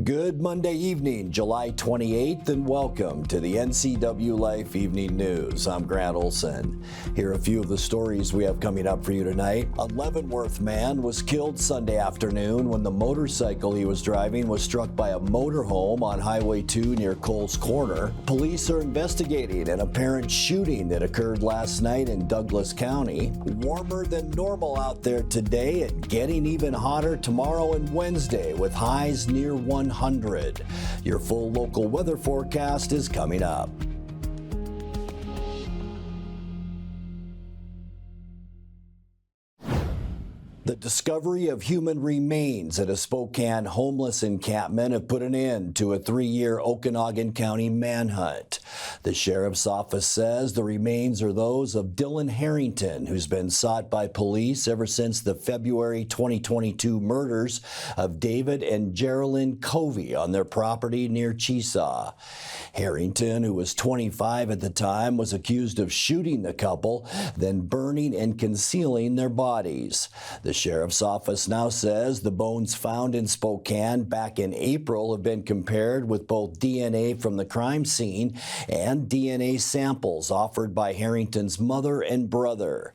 Good Monday evening, July 28th, and welcome to the NCWLIFE Evening News. I'm Grant Olson. Here are a few of the stories we have coming up for you tonight. A Leavenworth man was killed Sunday afternoon when the motorcycle he was driving was struck by a motorhome on Highway 2 near Coles Corner. Police are investigating an apparent shooting that occurred last night in Douglas County. Warmer than normal out there today and getting even hotter tomorrow and Wednesday with highs near 100. Your full local weather forecast is coming up. The discovery of human remains at a Spokane homeless encampment have put an end to a 3-year Okanogan County manhunt. The sheriff's office says the remains are those of Dylan Harrington, who's been sought by police ever since the February 2022 murders of David and Geraldine Covey on their property near Chesaw. Harrington, who was 25 at the time, was accused of shooting the couple, then burning and concealing their bodies. The sheriff's office now says the bones found in Spokane back in April have been compared with both DNA from the crime scene and DNA samples offered by Harrington's mother and brother.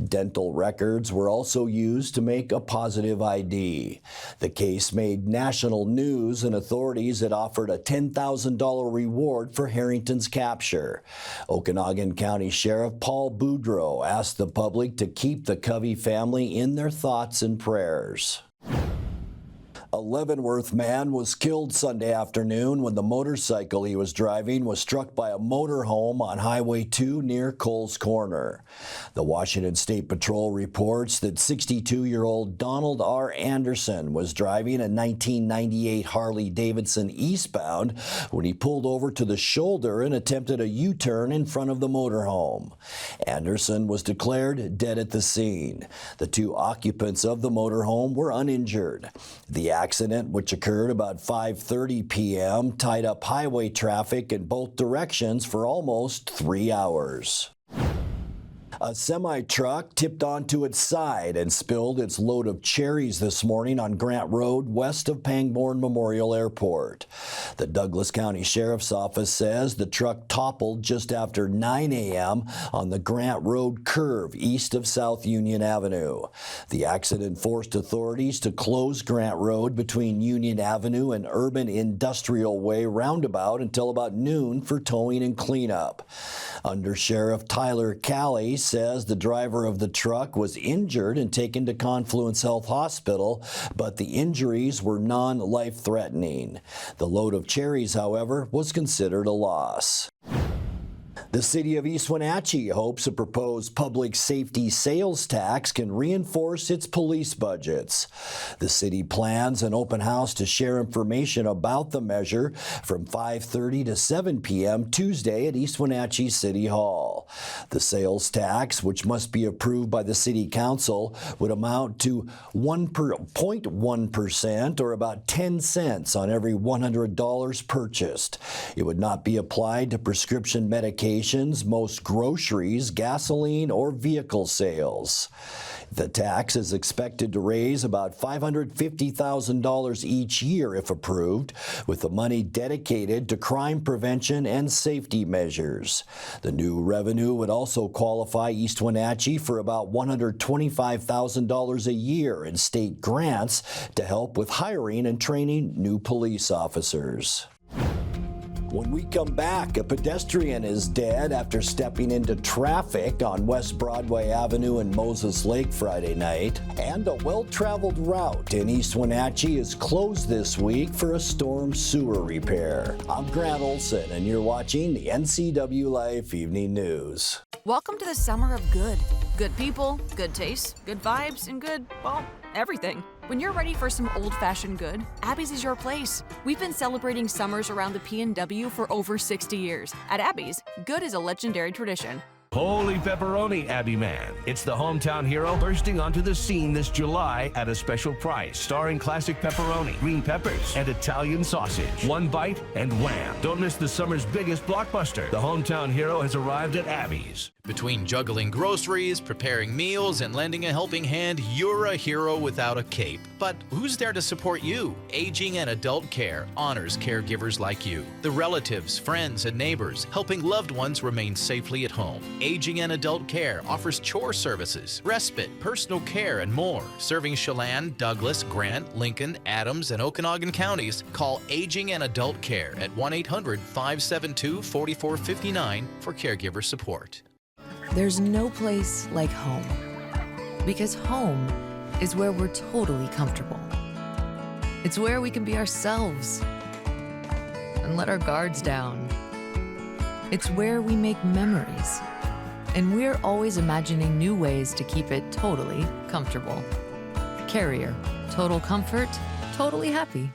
Dental records were also used to make a positive ID. The case made national news, and authorities had offered a $10,000 reward for Harrington's capture. Okanogan County Sheriff Paul Boudreau asked the public to keep the Covey family in their thoughts and prayers. A Leavenworth man was killed Sunday afternoon when the motorcycle he was driving was struck by a motorhome on Highway 2 near Coles Corner. The Washington State Patrol reports that 62-year-old Donald R. Anderson was driving a 1998 Harley-Davidson eastbound when he pulled over to the shoulder and attempted a U-turn in front of the motorhome. Anderson was declared dead at the scene. The two occupants of the motorhome were uninjured. The accident, which occurred about 5:30 p.m., tied up highway traffic in both directions for almost 3 hours. A semi-truck tipped onto its side and spilled its load of cherries this morning on Grant Road west of Pangbourne Memorial Airport. The Douglas County Sheriff's Office says the truck toppled just after 9 a.m. on the Grant Road curve east of South Union Avenue. The accident forced authorities to close Grant Road between Union Avenue and Urban Industrial Way roundabout until about noon for towing and cleanup. Under Sheriff Tyler Calley says the driver of the truck was injured and taken to Confluence Health Hospital, but the injuries were non-life-threatening. The load of cherries, however, was considered a loss. The city of East Wenatchee hopes a proposed public safety sales tax can reinforce its police budgets. The city plans an open house to share information about the measure from 5:30 to 7 p.m. Tuesday at East Wenatchee City Hall. The sales tax, which must be approved by the city council, would amount to 1.1% or about 10 cents on every $100 purchased. It would not be applied to prescription medication, most groceries, gasoline, or vehicle sales. The tax is expected to raise about $550,000 each year if approved, with the money dedicated to crime prevention and safety measures. The new revenue would also qualify East Wenatchee for about $125,000 a year in state grants to help with hiring and training new police officers. When we come back, a pedestrian is dead after stepping into traffic on West Broadway Avenue in Moses Lake Friday night. And a well-traveled route in East Wenatchee is closed this week for a storm sewer repair. I'm Grant Olson, and you're watching the NCWLIFE Evening News. Welcome to the summer of good. Good people, good taste, good vibes, and good, well, everything. When you're ready for some old-fashioned good, Abby's is your place. We've been celebrating summers around the P&W for over 60 years. At Abby's, good is a legendary tradition. Holy pepperoni, Abby Man. It's the hometown hero bursting onto the scene this July at a special price, starring classic pepperoni, green peppers, and Italian sausage. One bite and wham. Don't miss the summer's biggest blockbuster. The hometown hero has arrived at Abby's. Between juggling groceries, preparing meals, and lending a helping hand, you're a hero without a cape. But who's there to support you? Aging and Adult Care honors caregivers like you. The relatives, friends, and neighbors helping loved ones remain safely at home. Aging and Adult Care offers chore services, respite, personal care, and more. Serving Chelan, Douglas, Grant, Lincoln, Adams, and Okanogan counties, call Aging and Adult Care at 1-800-572-4459 for caregiver support. There's no place like home, because home is where we're totally comfortable. It's where we can be ourselves and let our guards down. It's where we make memories, and we're always imagining new ways to keep it totally comfortable. Carrier, total comfort, totally happy.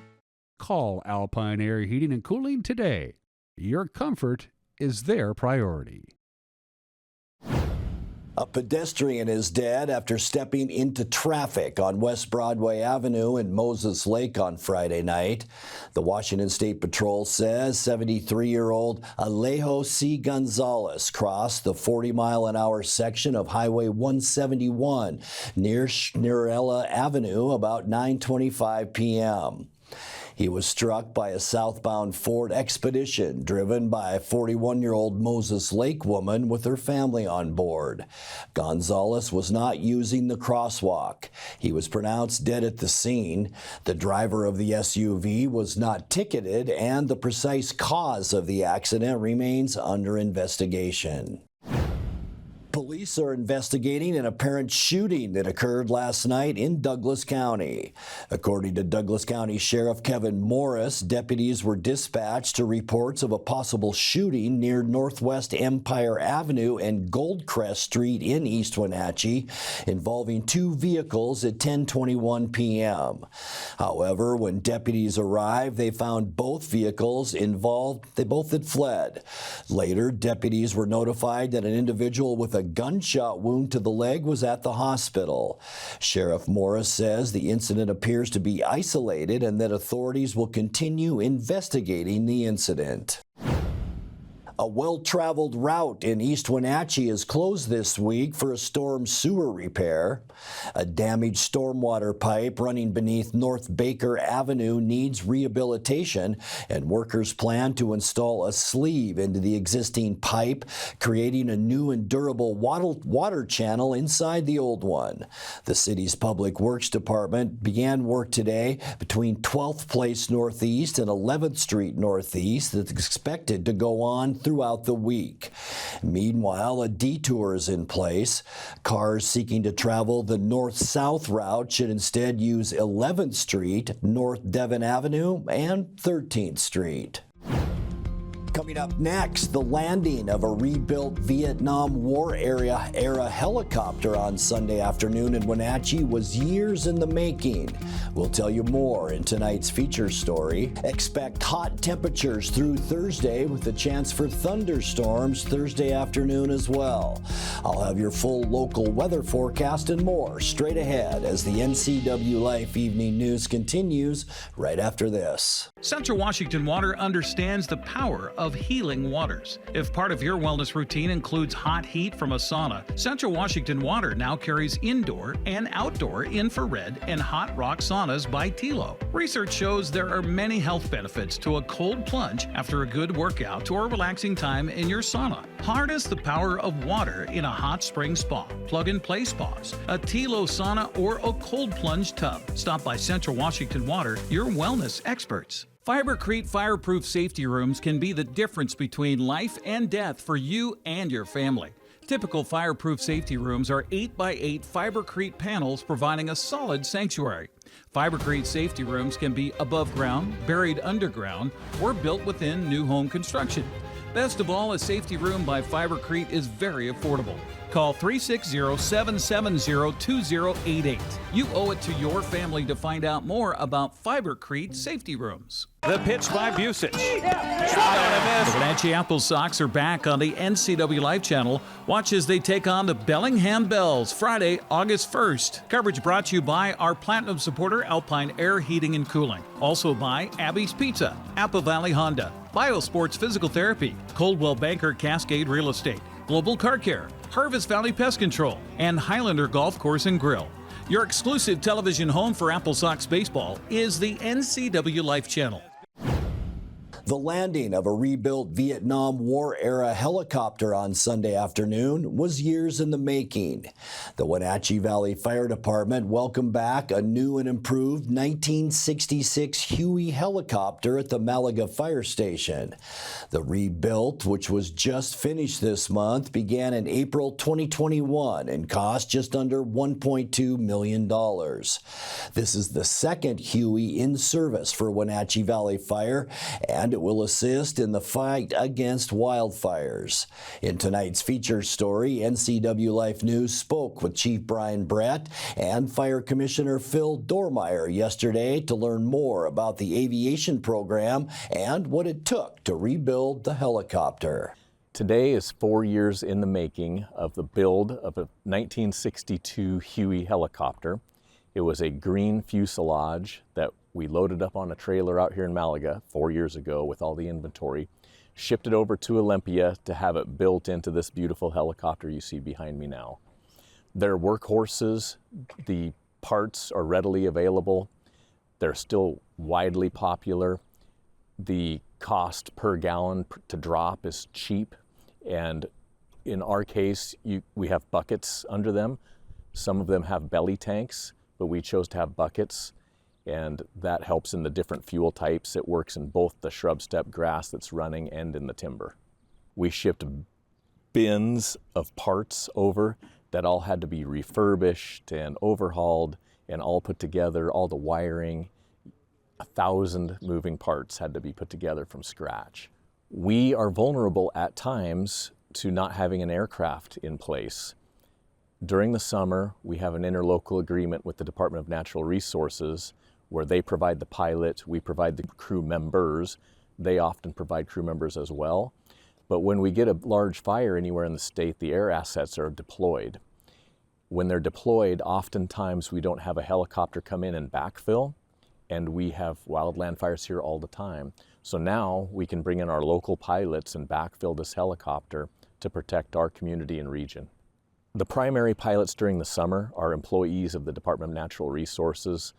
Call Alpine Air Heating and Cooling today. Your comfort is their priority. A pedestrian is dead after stepping into traffic on West Broadway Avenue in Moses Lake on Friday night. The Washington State Patrol says 73-year-old Alejo C. Gonzalez crossed the 40-mile-an-hour section of Highway 171 near Schnurella Avenue about 9:25 p.m. He was struck by a southbound Ford Expedition driven by a 41-year-old Moses Lake woman with her family on board. Gonzalez was not using the crosswalk. He was pronounced dead at the scene. The driver of the SUV was not ticketed, and the precise cause of the accident remains under investigation. Police are investigating an apparent shooting that occurred last night in Douglas County. According to Douglas County Sheriff Kevin Morris, deputies were dispatched to reports of a possible shooting near Northwest Empire Avenue and Goldcrest Street in East Wenatchee, involving two vehicles at 10:21 p.m. However, when deputies arrived, they found both vehicles involved. They both had fled. Later, deputies were notified that an individual with a gunshot wound to the leg was at the hospital. Sheriff Morris says the incident appears to be isolated and that authorities will continue investigating the incident. A well-traveled route in East Wenatchee is closed this week for a storm sewer repair. A damaged stormwater pipe running beneath North Baker Avenue needs rehabilitation, and workers plan to install a sleeve into the existing pipe, creating a new and durable water channel inside the old one. The city's Public Works Department began work today between 12th Place Northeast and 11th Street Northeast that's expected to go on throughout the week. Meanwhile, a detour is in place. Cars seeking to travel the north-south route should instead use 11th Street, North Devon Avenue, and 13th Street. Coming up next, the landing of a rebuilt Vietnam War era helicopter on Sunday afternoon in Wenatchee was years in the making. We'll tell you more in tonight's feature story. Expect hot temperatures through Thursday with a chance for thunderstorms Thursday afternoon as well. I'll have your full local weather forecast and more straight ahead as the NCWLIFE Evening News continues right after this. Central Washington Water understands the power of healing waters. If part of your wellness routine includes hot heat from a sauna, Central Washington Water now carries indoor and outdoor infrared and hot rock saunas by Tilo. Research shows there are many health benefits to a cold plunge after a good workout or relaxing time in your sauna. Harness the power of water in a hot spring spa, plug-and-play spas, a Tilo sauna, or a cold plunge tub. Stop by Central Washington Water, your wellness experts. Fibercrete fireproof safety rooms can be the difference between life and death for you and your family. Typical fireproof safety rooms are 8x8 Fibercrete panels providing a solid sanctuary. Fibercrete safety rooms can be above ground, buried underground, or built within new home construction. Best of all, a safety room by Fibercrete is very affordable. Call 360-770-2088. You owe it to your family to find out more about Fibercrete safety rooms. The pitch by Busich. The Wenatchee Apple Sox are back on the NCWLIFE channel. Watch as they take on the Bellingham Bells Friday, August 1st. Coverage brought to you by our Platinum supporter, Alpine Air Heating and Cooling. Also by Abby's Pizza, Apple Valley Honda, Biosports Physical Therapy, Coldwell Banker Cascade Real Estate, Global Car Care, Harvest Valley Pest Control, and Highlander Golf Course and Grill. Your exclusive television home for Apple Sox baseball is the NCWLIFE channel. The landing of a rebuilt Vietnam War-era helicopter on Sunday afternoon was years in the making. The Wenatchee Valley Fire Department welcomed back a new and improved 1966 Huey helicopter at the Malaga Fire Station. The rebuilt, which was just finished this month, began in April 2021 and cost just under $1.2 million. This is the second Huey in service for Wenatchee Valley Fire, and it will assist in the fight against wildfires. In tonight's feature story, NCWLIFE News spoke with Chief Brian Brett and Fire Commissioner Phil Dormeyer yesterday to learn more about the aviation program and what it took to rebuild the helicopter. Today is 4 years in the making of the build of a 1962 Huey helicopter. It was a green fuselage that we loaded up on a trailer out here in Malaga 4 years ago with all the inventory, shipped it over to Olympia to have it built into this beautiful helicopter you see behind me now. They're workhorses. The parts are readily available. They're still widely popular. The cost per gallon to drop is cheap, and in our case, we have buckets under them. Some of them have belly tanks, but we chose to have buckets, and that helps in the different fuel types. It works in both the shrub steppe grass that's running and in the timber. We shipped bins of parts over that all had to be refurbished and overhauled and all put together, all the wiring. 1,000 moving parts had to be put together from scratch. We are vulnerable at times to not having an aircraft in place. During the summer, we have an interlocal agreement with the Department of Natural Resources where they provide the pilot, we provide the crew members. They often provide crew members as well. But when we get a large fire anywhere in the state, the air assets are deployed. When they're deployed, oftentimes we don't have a helicopter come in and backfill, and we have wildland fires here all the time. So now we can bring in our local pilots and backfill this helicopter to protect our community and region. The primary pilots during the summer are employees of the Department of Natural Resources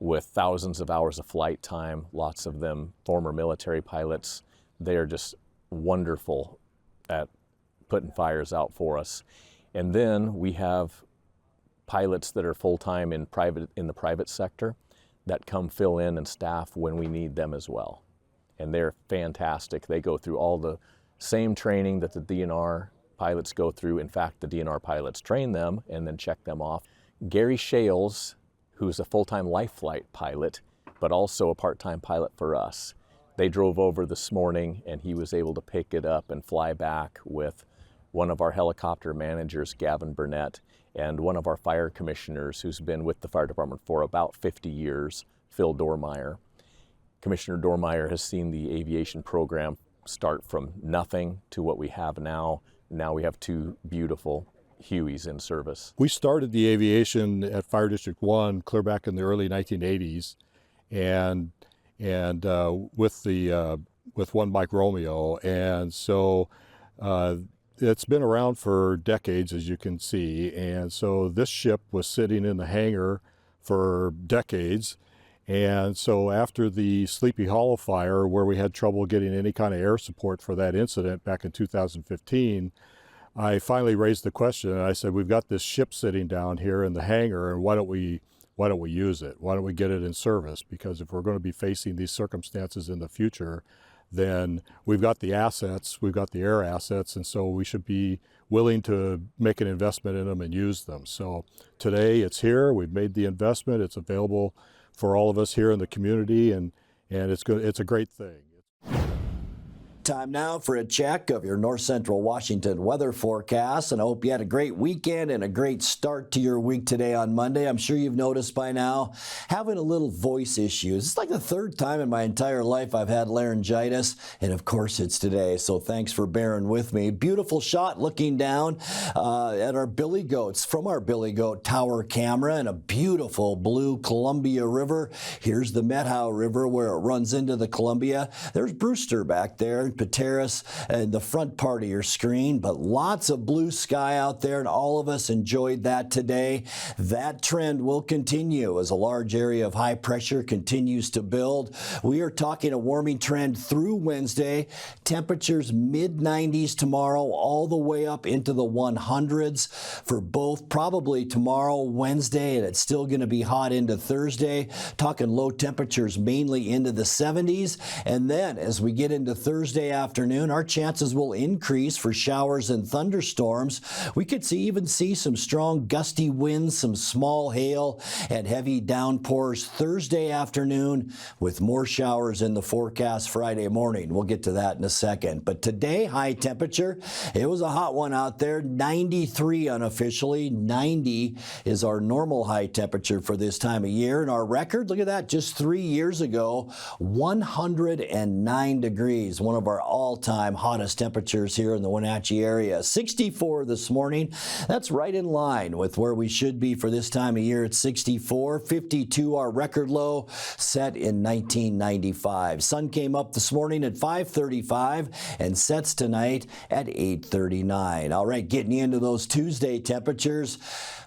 with thousands of hours of flight time, lots of them former military pilots. They are just wonderful at putting fires out for us. And then we have pilots that are full-time in the private sector that come fill in and staff when we need them as well. And they're fantastic. They go through all the same training that the DNR pilots go through. In fact, the DNR pilots train them and then check them off. Gary Shales, who's a full-time life flight pilot, but also a part-time pilot for us. They drove over this morning and he was able to pick it up and fly back with one of our helicopter managers, Gavin Burnett, and one of our fire commissioners who's been with the fire department for about 50 years, Phil Dormeyer. Commissioner Dormeyer has seen the aviation program start from nothing to what we have now. Now we have two beautiful Hueys in service. We started the aviation at Fire District 1 clear back in the early 1980s, and with one Mike Romeo, and so it's been around for decades, as you can see. And so this ship was sitting in the hangar for decades. And so after the Sleepy Hollow fire, where we had trouble getting any kind of air support for that incident back in 2015, I finally raised the question, and I said, we've got this ship sitting down here in the hangar, and why don't we use it? Why don't we get it in service? Because if we're going to be facing these circumstances in the future, then we've got the assets, we've got the air assets, and so we should be willing to make an investment in them and use them. So today it's here, we've made the investment, it's available for all of us here in the community, and it's a great thing. Time now for a check of your north central Washington weather forecast, and I hope you had a great weekend and a great start to your week today on Monday. I'm sure you've noticed by now having a little voice issues. It's like the third time in my entire life I've had laryngitis, and of course it's today, so thanks for bearing with me. Beautiful shot looking down at our billy goats from our billy goat tower camera, and a beautiful blue Columbia River. Here's the Methow River where it runs into the Columbia. There's Brewster back there, Pateras in the front part of your screen, but lots of blue sky out there, and all of us enjoyed that today. That trend will continue as a large area of high pressure continues to build. We are talking a warming trend through Wednesday. Temperatures mid-90s tomorrow, all the way up into the 100s for both probably tomorrow, Wednesday, and it's still going to be hot into Thursday. Talking low temperatures mainly into the 70s, and then as we get into Thursday afternoon, our chances will increase for showers and thunderstorms. We could even see some strong gusty winds, some small hail, and heavy downpours Thursday afternoon, with more showers in the forecast Friday morning. We'll get to that in a second. But today, high temperature, it was a hot one out there, 93 unofficially. 90 is our normal high temperature for this time of year, and our record, look at that, just 3 years ago, 109 degrees, one of our all-time hottest temperatures here in the Wenatchee area. 64 this morning. That's right in line with where we should be for this time of year at 64. 52, our record low, set in 1995. Sun came up this morning at 5:35 and sets tonight at 8:39. All right, getting you into those Tuesday temperatures.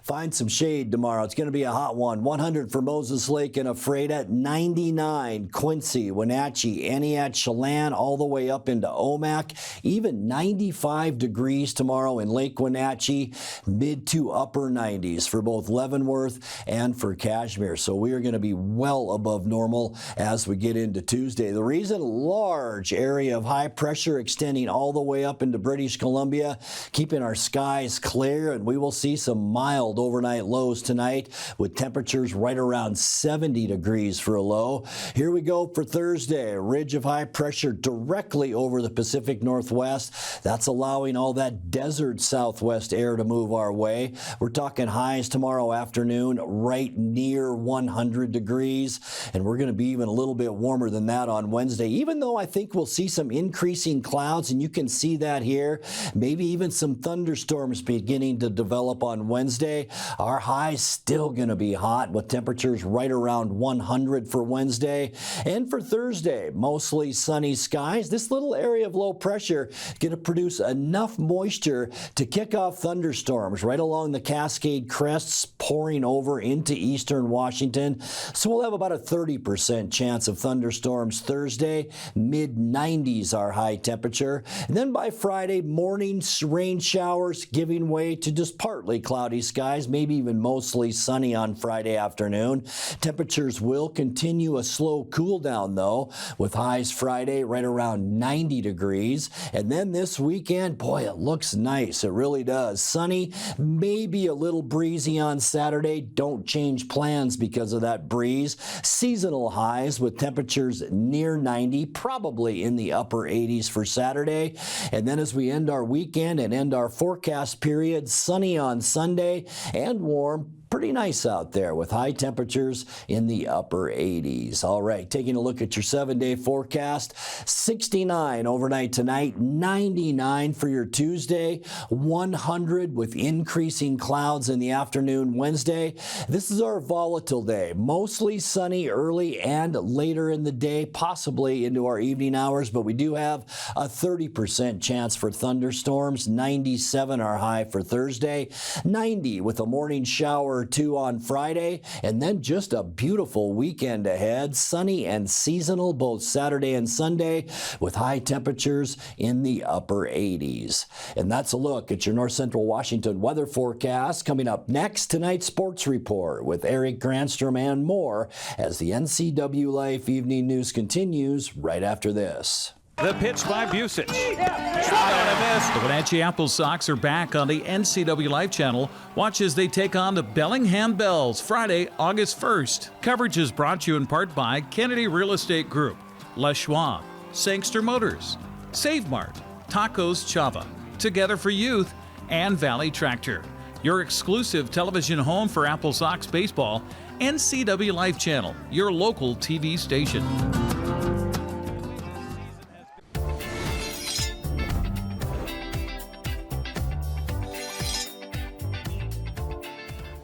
Find some shade tomorrow. It's going to be a hot one. 100 for Moses Lake and Ephrata, 99 Quincy, Wenatchee, Aniak, Chelan, all the way up into Omak. Even 95 degrees tomorrow in Lake Wenatchee, mid to upper 90s for both Leavenworth and for Kashmir. So we are going to be well above normal as we get into Tuesday. The reason, large area of high pressure extending all the way up into British Columbia, keeping our skies clear, and we will see some mild overnight lows tonight with temperatures right around 70 degrees for a low. Here we go for Thursday. A ridge of high pressure directly over the Pacific Northwest. That's allowing all that desert southwest air to move our way. We're talking highs tomorrow afternoon right near 100 degrees, and we're going to be even a little bit warmer than that on Wednesday, even though I think we'll see some increasing clouds, and you can see that here. Maybe even some thunderstorms beginning to develop on Wednesday. Our high's still going to be hot with temperatures right around 100 for Wednesday. And for Thursday, mostly sunny skies. This little area of low pressure going to produce enough moisture to kick off thunderstorms right along the Cascade crests, pouring over into eastern Washington. So we'll have about a 30% chance of thunderstorms Thursday. Mid-90s our high temperature. And then by Friday morning, rain showers giving way to just partly cloudy skies, maybe even mostly sunny on Friday afternoon. Temperatures will continue a slow cool down though, with highs Friday right around 90 degrees. And then this weekend, boy, it looks nice. It really does. Sunny, maybe a little breezy on Saturday. Don't change plans because of that breeze. Seasonal highs with temperatures near 90, probably in the upper 80s for Saturday. And then as we end our weekend and end our forecast period, sunny on Sunday and warm. Pretty nice out there with high temperatures in the upper 80s. All right, taking a look at your 7-day forecast. 69 overnight tonight, 99 for your Tuesday, 100 with increasing clouds in the afternoon Wednesday. This is our volatile day. Mostly sunny early and later in the day, possibly into our evening hours, but we do have a 30% chance for thunderstorms. 97 our high for Thursday, 90 with a morning shower or two on Friday, and then just a beautiful weekend ahead. Sunny and seasonal both Saturday and Sunday with high temperatures in the upper 80s. And that's a look at your north central Washington weather forecast. Coming up next, tonight's sports report with Eric Granstrom and more as the NCWLIFE Evening News continues right after this. The pitch by Busich. Swung on a miss. The Wenatchee Apple Sox are back on the NCWLIFE channel. Watch as they take on the Bellingham Bells Friday, August 1st. Coverage is brought to you in part by Kennedy Real Estate Group, La Schwab, Sangster Motors, Save Mart, Tacos Chava, Together for Youth, and Valley Tractor. Your exclusive television home for Apple Sox baseball, NCWLIFE Channel, your local TV station.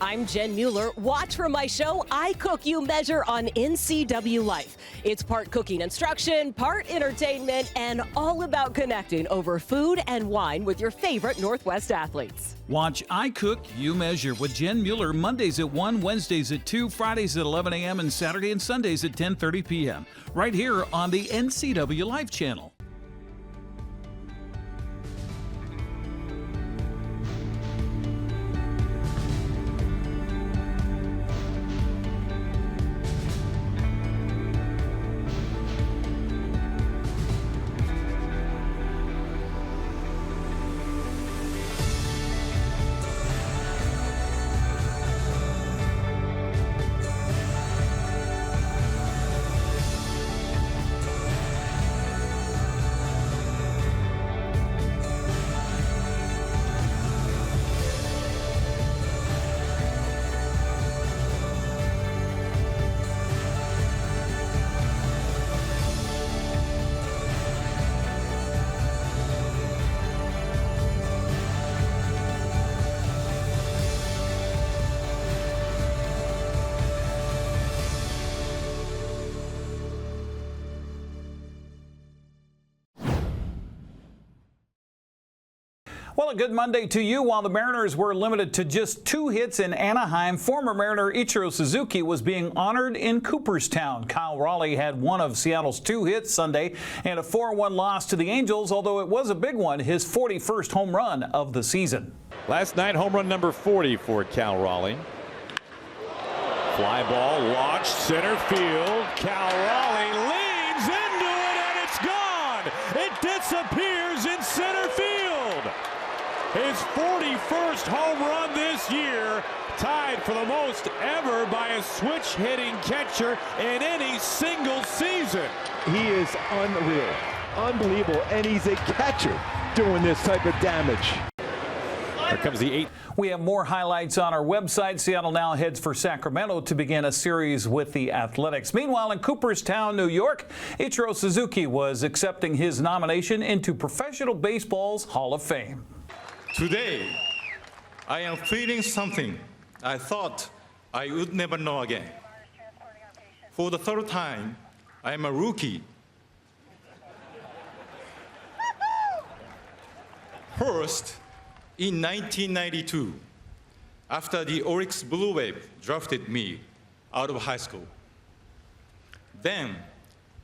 I'm Jen Mueller. Watch for my show, I Cook, You Measure on NCWLIFE. It's part cooking instruction, part entertainment, and all about connecting over food and wine with your favorite Northwest athletes. Watch I Cook, You Measure with Jen Mueller Mondays at 1, Wednesdays at 2, Fridays at 11 a.m., and Saturday and Sundays at 10:30 p.m. right here on the NCWLIFE channel. Well, a good Monday to you. While the Mariners were limited to just 2 hits in Anaheim, former Mariner Ichiro Suzuki was being honored in Cooperstown. Kyle Raleigh had one of Seattle's 2 hits Sunday and a 4-1 loss to the Angels, although it was a big one, his 41st home run of the season. Last night, home run number 40 for Cal Raleigh. Fly ball launched center field. Cal Raleigh leans into it, and it's gone. It disappears in center field. His 41st home run this year, tied for the most ever by a switch-hitting catcher in any single season. He is unreal, unbelievable, and he's a catcher doing this type of damage. Here comes the 8th. We have more highlights on our website. Seattle now heads for Sacramento to begin a series with the Athletics. Meanwhile, in Cooperstown, New York, Ichiro Suzuki was accepting his nomination into Professional Baseball's Hall of Fame. Today, I am feeling something I thought I would never know again. For the 3rd time, I am a rookie. First, in 1992, after the Oryx Blue Wave drafted me out of high school. Then,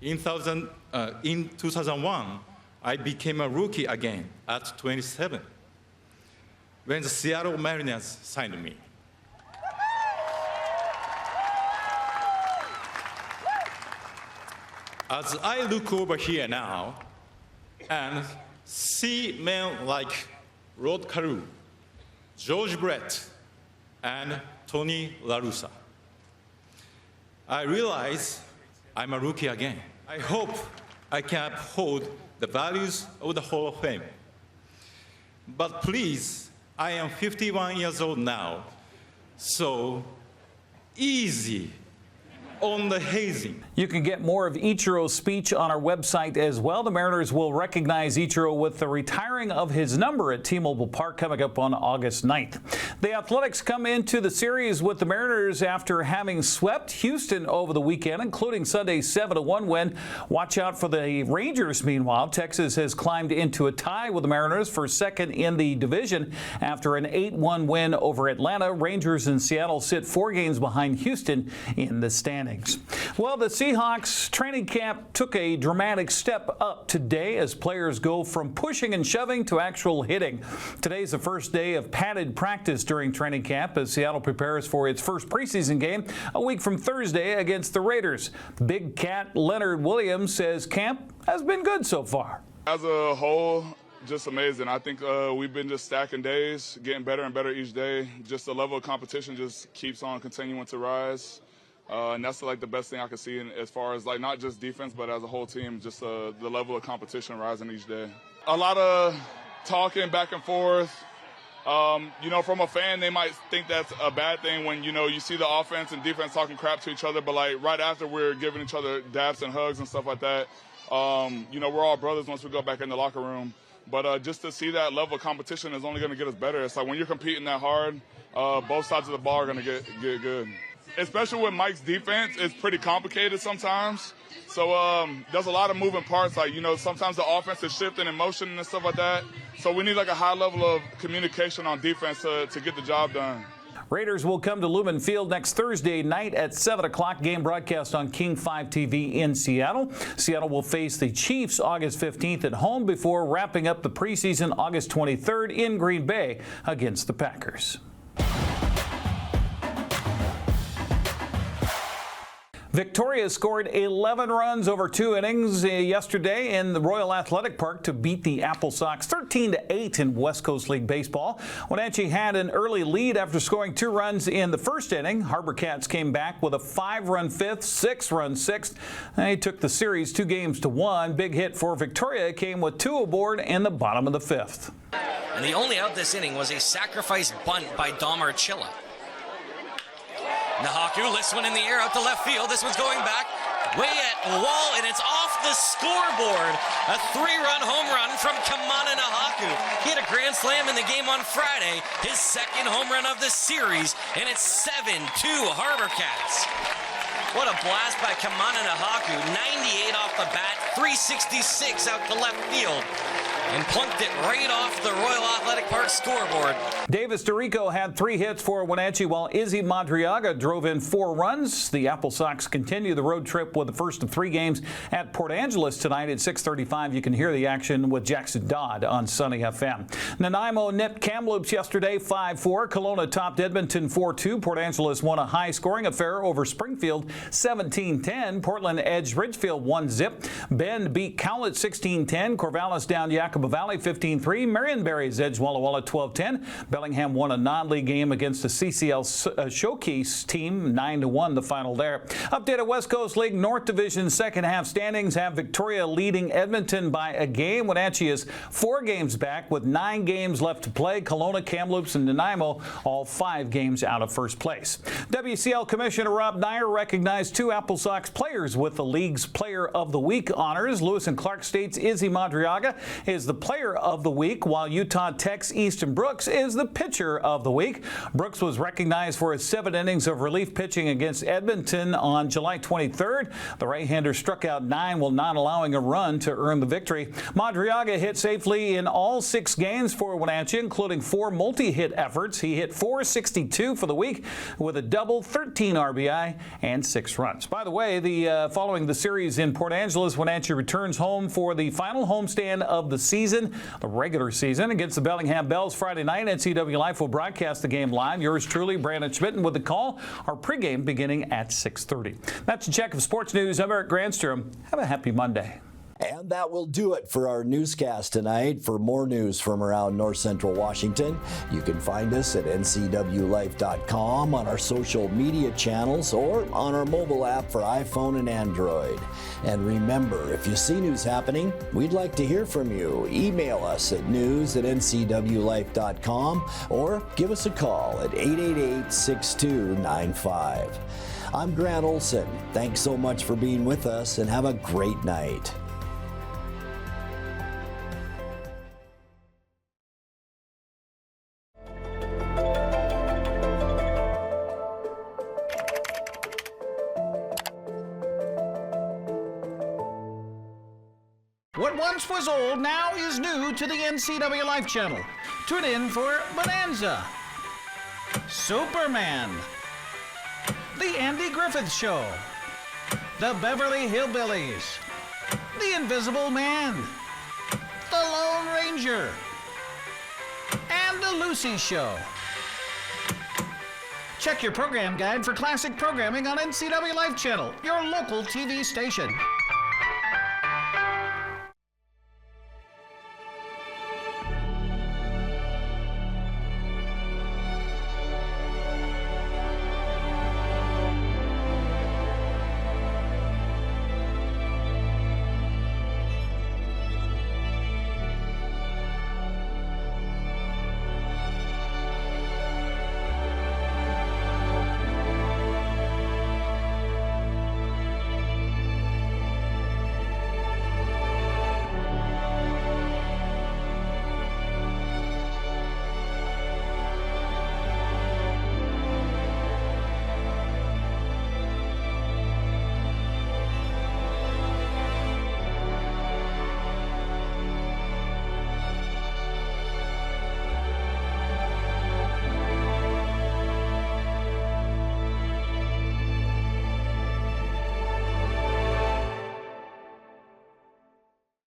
in 2001, I became a rookie again at 27. When the Seattle Mariners signed me. As I look over here now and see men like Rod Carew, George Brett, and Tony La Russa, I realize I'm a rookie again. I hope I can uphold the values of the Hall of Fame. But please, I am 51 years old now, so easy on the hazing. You can get more of Ichiro's speech on our website as well. The Mariners will recognize Ichiro with the retiring of his number at T-Mobile Park coming up on August 9th. The Athletics come into the series with the Mariners after having swept Houston over the weekend, including Sunday's 7-1 win. Watch out for the Rangers, meanwhile. Texas has climbed into a tie with the Mariners for second in the division after an 8-1 win over Atlanta. Rangers and Seattle sit 4 games behind Houston in the standings. Well, the Seahawks training camp took a dramatic step up today as players go from pushing and shoving to actual hitting. Today's the first day of padded practice during training camp as Seattle prepares for its first preseason game a week from Thursday against the Raiders. Big Cat Leonard Williams says camp has been good so far. As a whole, just amazing. I think we've been just stacking days, getting better and better each day. Just the level of competition just keeps on continuing to rise. And that's like the best thing I can see as far as like not just defense, but as a whole team, just the level of competition rising each day. A lot of talking back and forth. From a fan, they might think that's a bad thing when, you see the offense and defense talking crap to each other. But, like, right after we're giving each other dabs and hugs and stuff like that, we're all brothers once we go back in the locker room. But just to see that level of competition is only going to get us better. It's like when you're competing that hard, both sides of the ball are going to get good. Especially with Mike's defense, it's pretty complicated sometimes. So there's a lot of moving parts. Like, sometimes the offense is shifting in motion and stuff like that. So we need like a high level of communication on defense to get the job done. Raiders will come to Lumen Field next Thursday night at 7 o'clock. Game broadcast on King 5 TV in Seattle. Seattle will face the Chiefs August 15th at home before wrapping up the preseason August 23rd in Green Bay against the Packers. Victoria scored 11 runs over 2 innings yesterday in the Royal Athletic Park to beat the Apple Sox 13-8 in West Coast League baseball. Wenatchee had an early lead after scoring 2 runs in the first inning. Harbor Cats came back with a 5-run 5th, 6-run 6th. They took the series 2-1. Big hit for Victoria came with 2 aboard in the bottom of the 5th. And the only out this inning was a sacrifice bunt by Dom Archilla. Nahaku lifts one in the air out to left field. This one's going back way at wall, and it's off the scoreboard. A 3-run home run from Kamana Nahaku. He had a grand slam in the game on Friday, his second home run of the series, and it's 7-2 Harbor Cats. What a blast by Kamana Nahaku. 98 off the bat, 366 out to left field, and plunked it right off the Royal Athletic Park scoreboard. Davis DeRico had 3 hits for Wenatchee, while Izzy Madriaga drove in 4 runs. The Apple Sox continue the road trip with the first of 3 games at Port Angeles tonight at 6:35. You can hear the action with Jackson Dodd on Sunny FM. Nanaimo nipped Kamloops yesterday 5-4. Kelowna topped Edmonton 4-2. Port Angeles won a high-scoring affair over Springfield 17-10. Portland edged Ridgefield 1-0. Bend beat Cowlett 16-10. Corvallis down Yakima Valley 15-3. Marionberry's edged Walla Walla 12-10. Bellingham won a non-league game against the CCL Showcase team 9-1 the final there. Updated West Coast League North Division second half standings have Victoria leading Edmonton by a game. Wenatchee is 4 games back with 9 games left to play. Kelowna, Kamloops, and Nanaimo all 5 games out of first place. WCL Commissioner Rob Nyer recognized 2 Apple Sox players with the league's Player of the Week honors. Lewis and Clark State's Izzy Madriaga is the Player of the Week, while Utah Tech's Easton Brooks is the Pitcher of the Week. Brooks was recognized for his 7 innings of relief pitching against Edmonton on July 23rd. The right-hander struck out 9 while not allowing a run to earn the victory. Madriaga hit safely in all 6 games for Wenatchee, including 4 multi-hit efforts. He hit .462 for the week with a double, 13 RBI, and 6 runs. By the way, following the series in Port Angeles, Wenatchee returns home for the final homestand of the season, the regular season, against the Bellingham Bells Friday night. NCWLIFE will broadcast the game live. Yours truly, Brandon Schmitten, with the call. Our pregame beginning at 6:30. That's a check of sports news. I'm Eric Granstrom. Have a happy Monday. And that will do it for our newscast tonight. For more news from around North Central Washington, you can find us at NCWLIFE.com, on our social media channels, or on our mobile app for iPhone and Android. And remember, if you see news happening, we'd like to hear from you. Email us at news@ncwlife.com or give us a call at 888-6295. I'm Grant Olson. Thanks so much for being with us, and have a great night. What once was old now is new to the NCWLIFE channel. Tune in for Bonanza, Superman, The Andy Griffith Show, The Beverly Hillbillies, The Invisible Man, The Lone Ranger, and The Lucy Show. Check your program guide for classic programming on NCWLIFE channel, your local TV station.